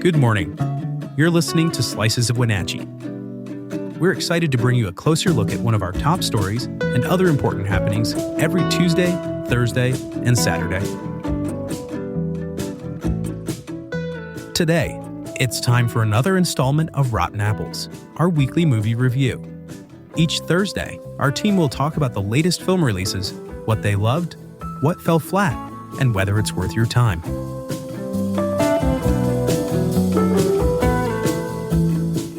Good morning. You're listening to Slices of Wenatchee. We're excited to bring you a closer look at one of our top stories and other important happenings every Tuesday, Thursday, and Saturday. Today, it's time for another installment of Rotten Apples, our weekly movie review. Each Thursday, our team will talk about the latest film releases, what they loved, what fell flat, and whether it's worth your time.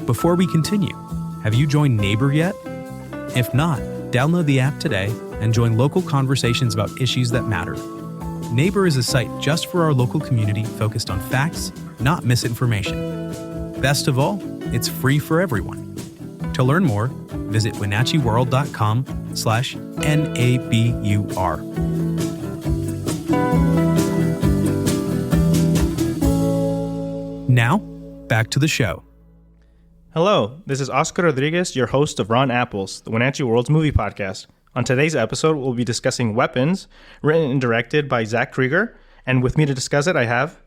Before we continue, have you joined Neighbor yet? If not, download the app today and join local conversations about issues that matter. Neighbor is a site just for our local community focused on facts, not misinformation. Best of all, it's free for everyone. To learn more, visit wenatcheeworld.com/NABUR. Now, back to the show. Hello, this is Oscar Rodriguez, your host of Rotten Apples, the Wenatchee World's movie podcast. On today's episode, we'll be discussing Weapons, written and directed by Zach Cregger. And with me to discuss it, I have...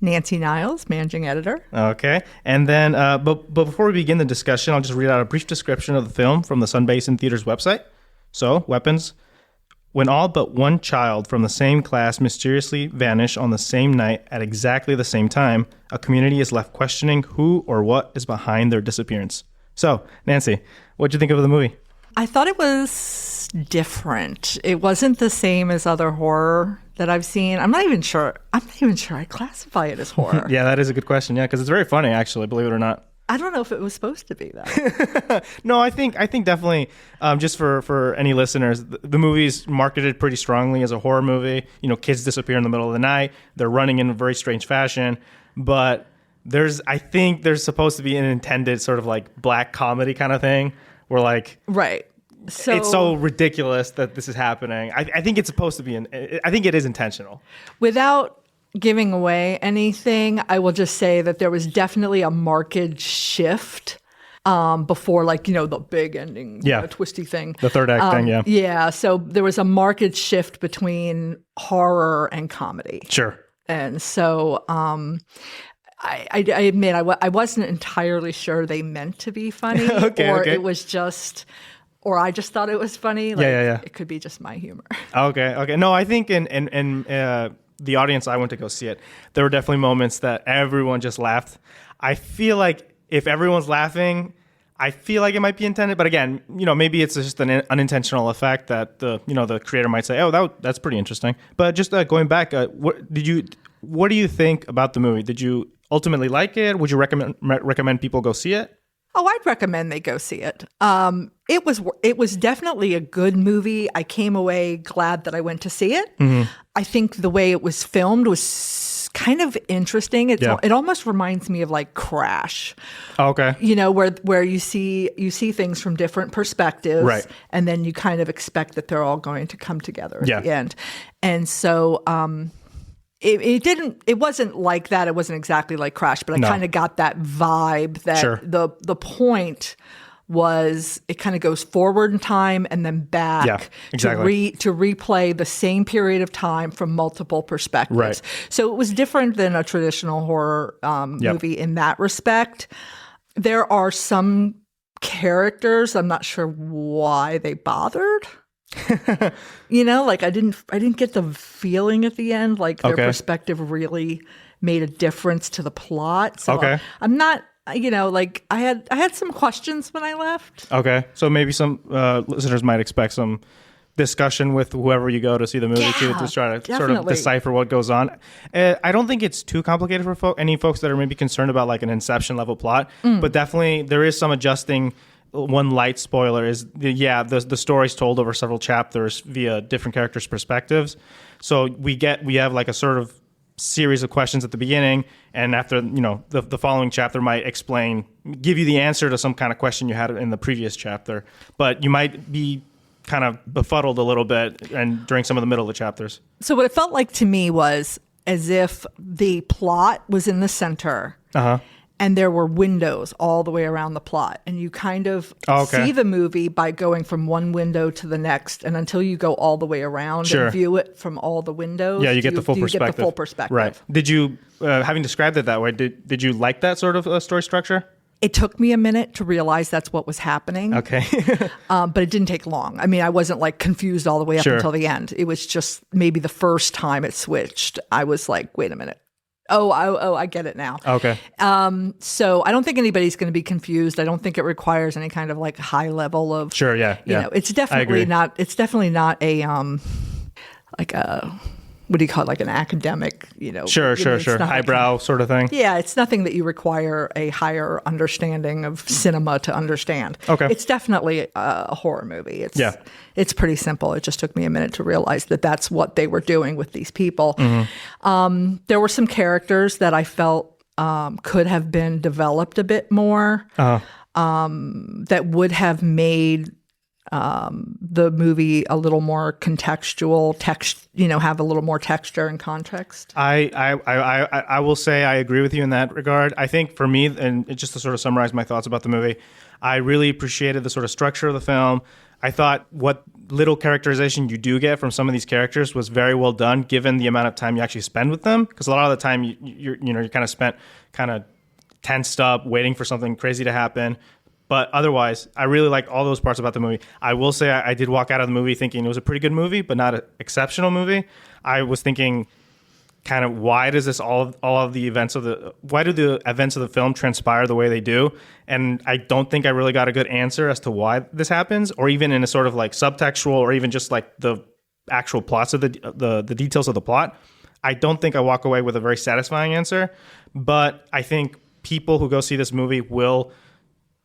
Nancy Niles, managing editor. Okay. And then, but before we begin the discussion, I'll just read out a brief description of the film from the Sun Basin Theater's website. So, Weapons. When all but one child from the same class mysteriously vanish on the same night at exactly the same time, a community is left questioning who or what is behind their disappearance. So, Nancy, what'd you think of the movie? I thought it was different. It wasn't the same as other horror that I've seen. I'm not even sure I classify it as horror. Yeah, that is a good question. Yeah, because it's very funny, actually, believe it or not. I don't know if it was supposed to be that. No, I think definitely, just for any listeners, the movie's marketed pretty strongly as a horror movie. You know, kids disappear in the middle of the night. They're running in a very strange fashion. But I think there's supposed to be an intended sort of like black comedy kind of thing where like... Right. So it's so ridiculous that this is happening. I think it's supposed to be, I think it is intentional. Without giving away anything, I will just say that there was definitely a marked shift before, like, you know, the big ending, twisty thing. The third act thing, yeah. Yeah, so there was a marked shift between horror and comedy. Sure. And so I admit I wasn't entirely sure they meant to be funny, it was just... Or I just thought it was funny. Like, it could be just my humor. Okay. No, I think in the audience I went to go see it, there were definitely moments that everyone just laughed. I feel like if everyone's laughing, I feel like it might be intended. But again, you know, maybe it's just an unintentional effect that the creator might say, oh, that's pretty interesting. But just going back, what do you think about the movie? Did you ultimately like it? Would you recommend people go see it? Oh, I'd recommend they go see it. It was definitely a good movie. I came away glad that I went to see it. Mm-hmm. I think the way it was filmed was kind of interesting. It almost reminds me of like Crash. Oh, okay. You know, where you see things from different perspectives, right, and then you kind of expect that they're all going to come together at the end. And so It wasn't like that. It wasn't exactly like Crash, but I kind of got that vibe that the point was it kind of goes forward in time and then back to replay the same period of time from multiple perspectives. Right. So it was different than a traditional horror movie in that respect. There are some characters, I'm not sure why they bothered. You know, like I didn't get the feeling at the end like their perspective really made a difference to the plot. So I'm not, you know, like I had some questions when I left. Okay, so maybe some listeners might expect some discussion with whoever you go to see the movie to try to sort of decipher what goes on. I don't think it's too complicated for any folks that are maybe concerned about like an Inception level plot, but definitely there is some adjusting. One light spoiler is the story's told over several chapters via different characters' perspectives. So we have like a sort of series of questions at the beginning, and after, you know, the following chapter might give you the answer to some kind of question you had in the previous chapter. But you might be kind of befuddled a little bit and during some of the middle of the chapters. So what it felt like to me was as if the plot was in the center. and there were windows all the way around the plot. And you kind of see the movie by going from one window to the next, and until you go all the way around and view it from all the windows, you get the full perspective. Get the full perspective. Right. Did you, having described it that way, did you like that sort of story structure? It took me a minute to realize that's what was happening. Okay. But it didn't take long. I mean, I wasn't like confused all the way up until the end. It was just maybe the first time it switched, I was like, wait a minute. Oh, I get it now. Okay. So I don't think anybody's going to be confused. I don't think it requires any kind of like high level of, you know, it's definitely not a, like a, what do you call it? Like an academic, you know. Sure. Highbrow sort of thing. Yeah, it's nothing that you require a higher understanding of cinema to understand. Okay. It's definitely a horror movie. It's pretty simple. It just took me a minute to realize that that's what they were doing with these people. Mm-hmm. There were some characters that I felt could have been developed a bit more, that would have made the movie a little more contextual, have a little more texture and context. I will say I agree with you in that regard. I think for me, and just to sort of summarize my thoughts about the movie, I really appreciated the sort of structure of the film. I thought what little characterization you do get from some of these characters was very well done, given the amount of time you actually spend with them. Because a lot of the time you're kind of spent kind of tensed up, waiting for something crazy to happen. But otherwise, I really liked all those parts about the movie. I will say I did walk out of the movie thinking it was a pretty good movie, but not an exceptional movie. I was thinking, kind of, why does this why do the events of the film transpire the way they do? And I don't think I really got a good answer as to why this happens, or even in a sort of like subtextual, or even just like the actual plots of the details of the plot. I don't think I walk away with a very satisfying answer, but I think people who go see this movie will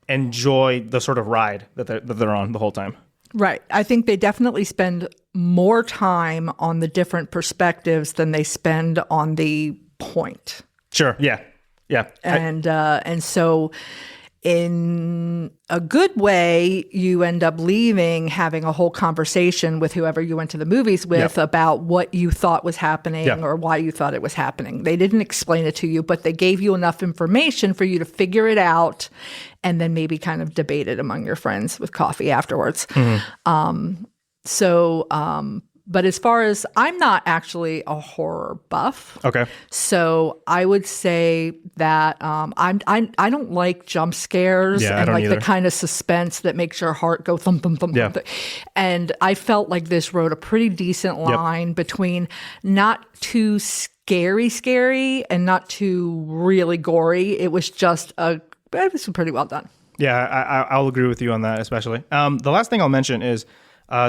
enjoy the sort of ride that they're on the whole time. Right. I think they definitely spend more time on the different perspectives than they spend on the point. Sure. Yeah. And so in a good way, you end up leaving having a whole conversation with whoever you went to the movies with about what you thought was happening or why you thought it was happening. They didn't explain it to you, but they gave you enough information for you to figure it out and then maybe kind of debate it among your friends with coffee afterwards. Mm-hmm. But as far as, I'm not actually a horror buff. Okay. So I would say that I don't like jump scares and like the kind of suspense that makes your heart go thump, thump, thump. Yeah. Thump. And I felt like this wrote a pretty decent line between not too scary and not too really gory. It was just it was pretty well done. Yeah, I'll agree with you on that, especially. The last thing I'll mention is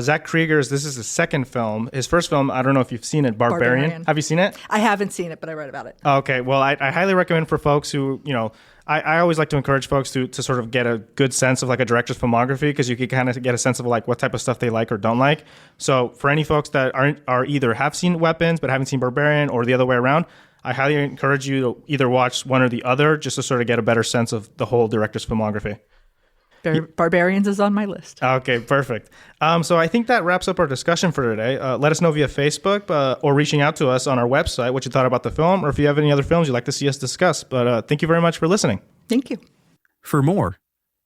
Zach Cregger's, this is his second film. His first film, I don't know if you've seen it, Barbarian. Have you seen it? I haven't seen it, but I read about it. Okay, well, I highly recommend for folks who, I always like to encourage folks to sort of get a good sense of like a director's filmography, because you can kind of get a sense of like what type of stuff they like or don't like. So for any folks that are either have seen Weapons but haven't seen Barbarian, or the other way around, I highly encourage you to either watch one or the other, just to sort of get a better sense of the whole director's filmography. Barbarians is on my list. Okay, perfect. So I think that wraps up our discussion for today. Let us know via Facebook or reaching out to us on our website what you thought about the film, or if you have any other films you'd like to see us discuss. But thank you very much for listening. Thank you. For more,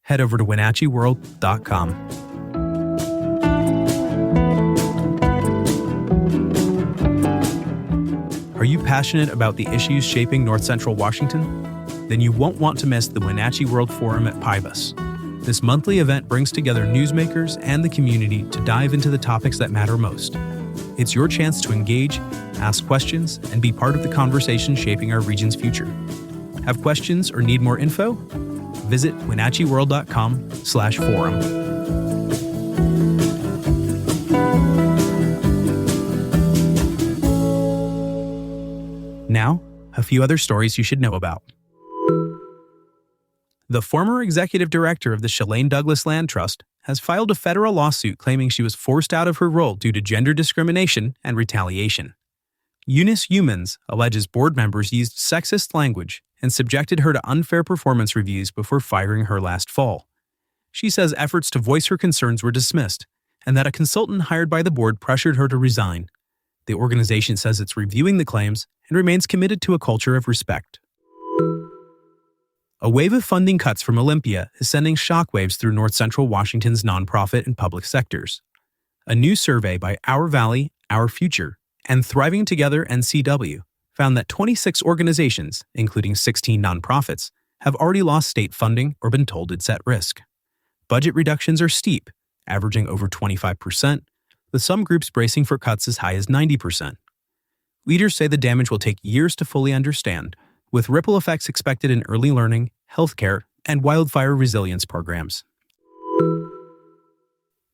head over to WenatcheeWorld.com. Are you passionate about the issues shaping North Central Washington? Then you won't want to miss the Wenatchee World Forum at Pybus. This monthly event brings together newsmakers and the community to dive into the topics that matter most. It's your chance to engage, ask questions, and be part of the conversation shaping our region's future. Have questions or need more info? Visit WenatcheeWorld.com/forum. Now, a few other stories you should know about. The former executive director of the Shalane Douglas Land Trust has filed a federal lawsuit claiming she was forced out of her role due to gender discrimination and retaliation. Eunice Humans alleges board members used sexist language and subjected her to unfair performance reviews before firing her last fall. She says efforts to voice her concerns were dismissed, and that a consultant hired by the board pressured her to resign. The organization says it's reviewing the claims and remains committed to a culture of respect. A wave of funding cuts from Olympia is sending shockwaves through North Central Washington's nonprofit and public sectors. A new survey by Our Valley, Our Future, and Thriving Together NCW found that 26 organizations, including 16 nonprofits, have already lost state funding or been told it's at risk. Budget reductions are steep, averaging over 25%, with some groups bracing for cuts as high as 90%. Leaders say the damage will take years to fully understand, with ripple effects expected in early learning, healthcare, and wildfire resilience programs.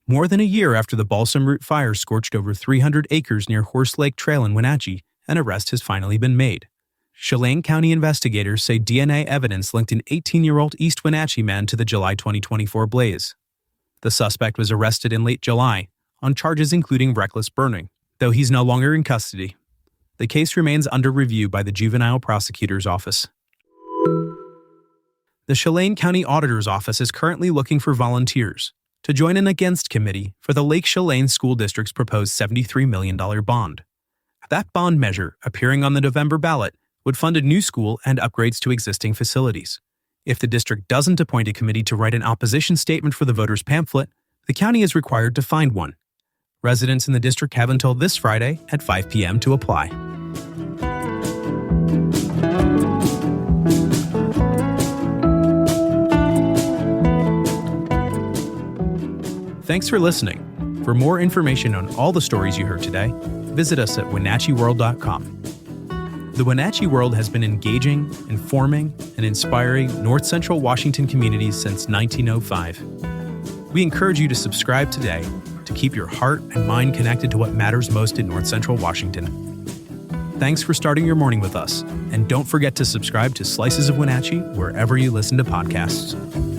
More than a year after the Balsam Root fire scorched over 300 acres near Horse Lake Trail in Wenatchee, an arrest has finally been made. Chelan County investigators say DNA evidence linked an 18-year-old East Wenatchee man to the July 2024 blaze. The suspect was arrested in late July on charges including reckless burning, though he's no longer in custody. The case remains under review by the Juvenile Prosecutor's Office. The Chelan County Auditor's Office is currently looking for volunteers to join an against committee for the Lake Chelan School District's proposed $73 million bond. That bond measure, appearing on the November ballot, would fund a new school and upgrades to existing facilities. If the district doesn't appoint a committee to write an opposition statement for the voters' pamphlet, the county is required to find one. Residents in the district have until this Friday at 5 p.m. to apply. Thanks for listening. For more information on all the stories you heard today, visit us at WenatcheeWorld.com. The Wenatchee World has been engaging, informing, and inspiring North Central Washington communities since 1905. We encourage you to subscribe today to keep your heart and mind connected to what matters most in North Central Washington. Thanks for starting your morning with us, and don't forget to subscribe to Slices of Wenatchee wherever you listen to podcasts.